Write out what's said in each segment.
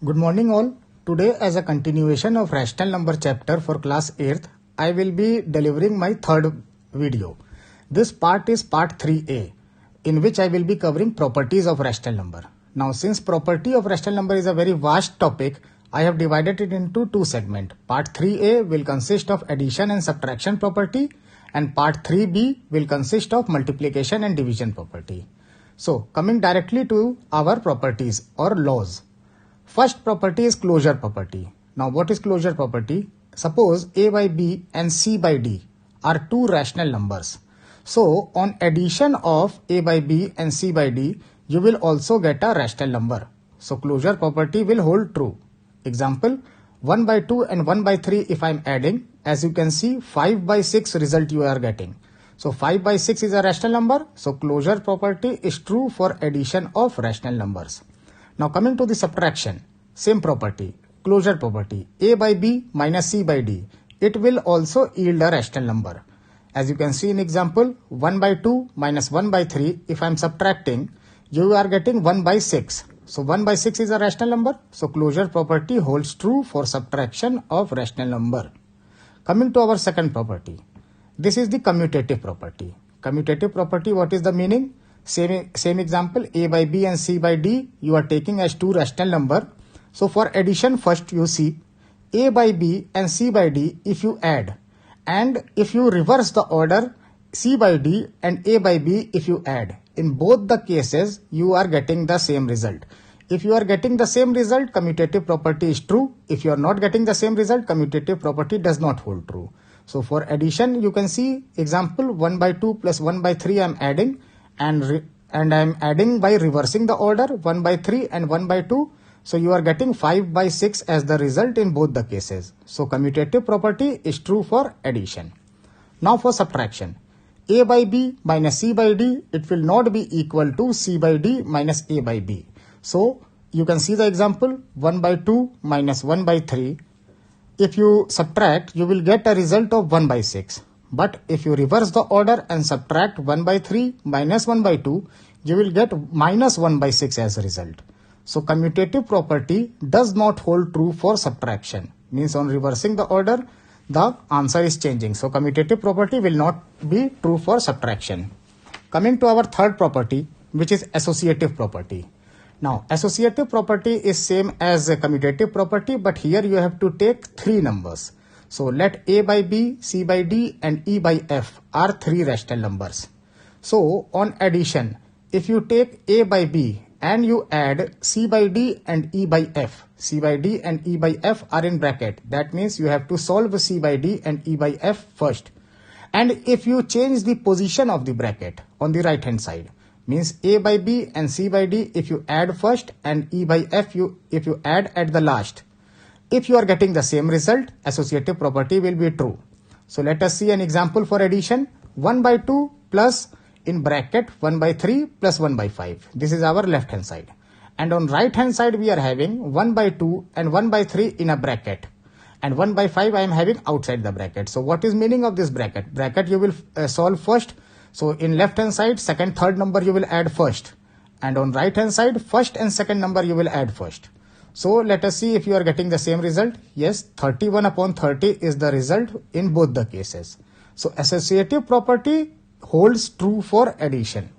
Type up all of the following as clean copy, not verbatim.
Good morning all. Today, as a continuation of rational number chapter for class 8th, I will be delivering my third video. This part is part 3a, in which I will be covering properties of rational number. Now, since property of rational number is a very vast topic, I have divided it into two segments. Part 3a will consist of addition and subtraction property, and part 3b will consist of multiplication and division property. So, coming directly to our properties or laws. First property is closure property. Now what is closure property? Suppose a by b and c by d are two rational numbers. So on addition of a by b and c by d, you will also get a rational number. So closure property will hold true. Example, 1 by 2 and 1 by 3 if I am adding, as you can see 5 by 6 result you are getting. So 5 by 6 is a rational number. So closure property is true for addition of rational numbers. Now coming to the subtraction, same property, closure property, a by b minus c by d, it will also yield a rational number. As you can see in example, 1 by 2 minus 1 by 3, if I am subtracting, you are getting 1 by 6. So 1 by 6 is a rational number. So closure property holds true for subtraction of rational number. Coming to our second property, this is the commutative property. Commutative property, what is the meaning? Same example, a by b and c by d you are taking as two rational number. So for addition, first you see a by b and c by d if you add, and if you reverse the order, c by d and a by b if you add. In both the cases you are getting the same result. If you are getting the same result, commutative property is true. If you are not getting the same result, commutative property does not hold true. So for addition, you can see example, 1 by 2 plus 1 by 3 I am adding, and I am adding by reversing the order, 1 by 3 and 1 by 2. So you are getting 5 by 6 as the result in both the cases. So commutative property is true for addition. Now for subtraction, a by b minus c by d, it will not be equal to c by d minus a by b. So you can see the example, 1 by 2 minus 1 by 3. If you subtract, you will get a result of 1 by 6. But if you reverse the order and subtract 1 by 3 minus 1 by 2, you will get minus 1 by 6 as a result. So commutative property does not hold true for subtraction. Means on reversing the order, the answer is changing. So commutative property will not be true for subtraction. Coming to our third property, which is associative property. Now associative property is same as a commutative property, but here you have to take three numbers. So let a by b, c by d and e by f are three rational numbers. So on addition, if you take a by b and you add c by d and e by f, c by d and e by f are in bracket. That means you have to solve c by d and e by f first. And if you change the position of the bracket on the right hand side, means a by b and c by d if you add first and e by f if you add at the last. If you are getting the same result, associative property will be true. So let us see an example for addition. 1 by 2 plus in bracket 1 by 3 plus 1 by 5. This is our left hand side. And on right hand side we are having 1 by 2 and 1 by 3 in a bracket. And 1 by 5 I am having outside the bracket. So what is meaning of this bracket? Bracket you will solve first. So in left hand side, second, third number you will add first. And on right hand side, first and second number you will add first. So let us see if you are getting the same result. Yes, 31 upon 30 is the result in both the cases. So associative property holds true for addition.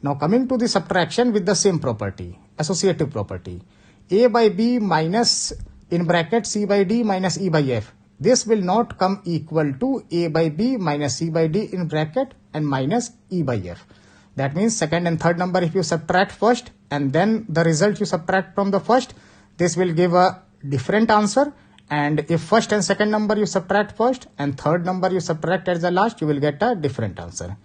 Now coming to the subtraction with the same property, associative property. A by b minus in bracket c by d minus e by f. This will not come equal to a by b minus c by d in bracket and minus e by f. That means second and third number if you subtract first and then the result you subtract from the first, this will give a different answer. And if first and second number you subtract first and third number you subtract at the last, you will get a different answer.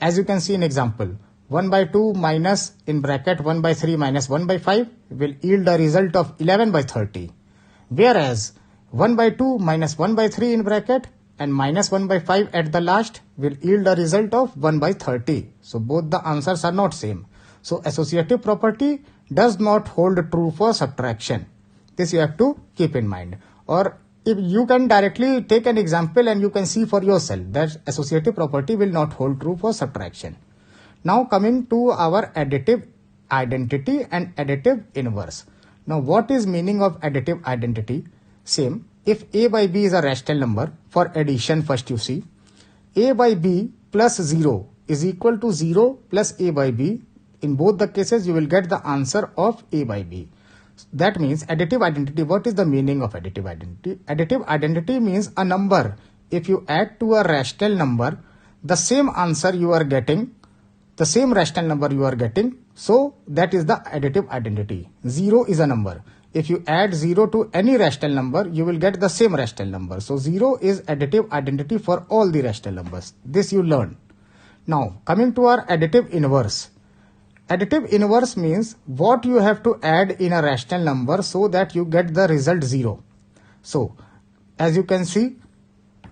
As you can see in example, 1 by 2 minus in bracket 1 by 3 minus 1 by 5 will yield a result of 11 by 30. Whereas 1 by 2 minus 1 by 3 in bracket and minus 1 by 5 at the last will yield a result of 1 by 30. So both the answers are not same. So associative property does not hold true for subtraction. This you have to keep in mind. Or if you can directly take an example and you can see for yourself that associative property will not hold true for subtraction. Now coming to our additive identity and additive inverse. Now what is meaning of additive identity? Same. If a by b is a rational number, for addition first you see, a by b plus 0 is equal to 0 plus a by b. In both the cases you will get the answer of a by b. That means additive identity. What is the meaning of additive identity? Additive identity means a number. If you add to a rational number, the same answer you are getting, the same rational number you are getting. So that is the additive identity. 0 is a number. If you add 0 to any rational number, you will get the same rational number. So 0 is additive identity for all the rational numbers. This you learn. Now coming to our additive inverse. Additive inverse means what you have to add in a rational number so that you get the result 0. So as you can see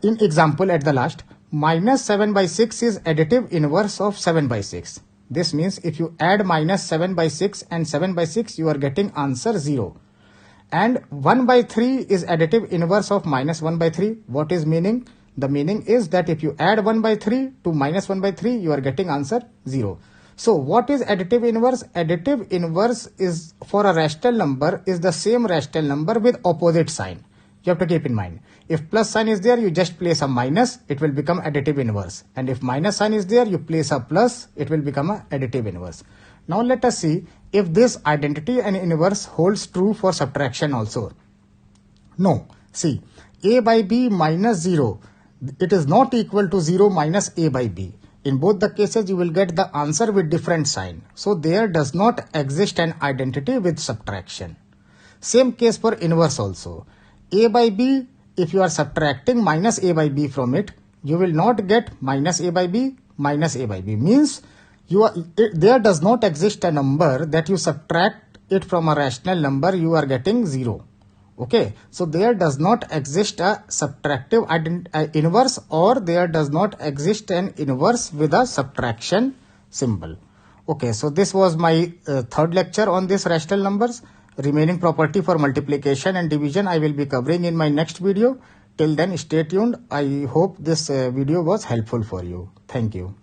in example at the last, minus 7 by 6 is additive inverse of 7 by 6. This means if you add minus 7 by 6 and 7 by 6, you are getting answer 0. And 1 by 3 is additive inverse of minus 1 by 3. What is meaning? The meaning is that if you add 1 by 3 to minus 1 by 3, you are getting answer 0. So what is additive inverse? Additive inverse is for a rational number is the same rational number with opposite sign. You have to keep in mind. If plus sign is there, you just place a minus, it will become additive inverse. And if minus sign is there, you place a plus, it will become a additive inverse. Now let us see if this identity and inverse holds true for subtraction also. No. See, a by b minus 0, it is not equal to 0 minus a by b. In both the cases, you will get the answer with different sign. So there does not exist an identity with subtraction. Same case for inverse also. A by b, if you are subtracting minus a by b from it, you will not get minus a by b minus a by b. Means there does not exist a number that you subtract it from a rational number, you are getting 0. Okay, so there does not exist a subtractive inverse, or there does not exist an inverse with a subtraction symbol. Okay, so this was my third lecture on this rational numbers. Remaining property for multiplication and division I will be covering in my next video. Till then, stay tuned. I hope this video was helpful for you. Thank you.